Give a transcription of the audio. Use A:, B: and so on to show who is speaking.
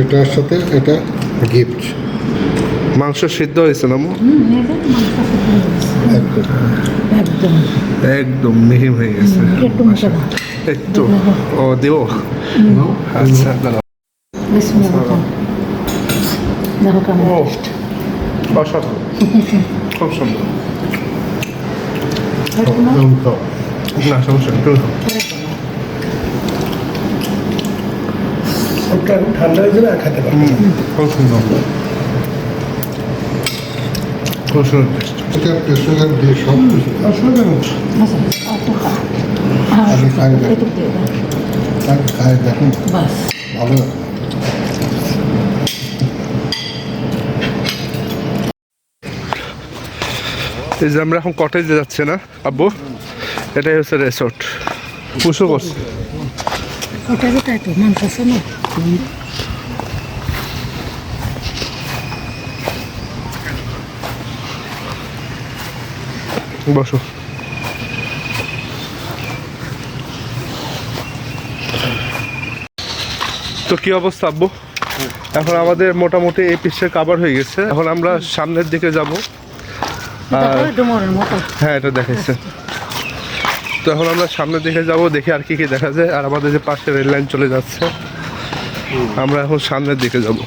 A: এটার সাথে এটা গিফট।
B: মাংস সিদ্ধ হয়েছে না
A: একদম
B: একদম মিহি হয়ে গেছে একটু ও দেব আচ্ছা দাঁড়াও
C: দেখো কেমন
B: ও অসাধারণ খুব সুন্দর না সমস্যা একটু
A: ঠান্ডা হয়ে যাবে আর খেতে পারবে না।
B: খুব সুন্দর খুব সুন্দর টেস্ট
A: এটা প্রেসার দিয়ে সব কিছু আসলে আগে খাই দেখুন আগে খাই দেখুন
C: বাস
A: ভালো লাগে।
B: এই যে আমরা এখন কটেজে যাচ্ছি না আব্বু এটাই হচ্ছে রিসোর্ট পুষো করছে
C: ওটারই তাই তো মাংস আছে না
B: বসো তো কি অবস্থা আব্বু এখন আমাদের মোটামুটি এই পিসের কাভার হয়ে গেছে এখন আমরা সামনের দিকে যাব
C: ডুমরের মতো
B: হ্যাঁ এটা দেখাচ্ছে তো এখন আমরা সামনের দিকে যাব দেখি আর কি কি দেখা যায় আর আমাদের যে পাশে রেল লাইন চলে যাচ্ছে আমরা এখন সামনের দিকে যাব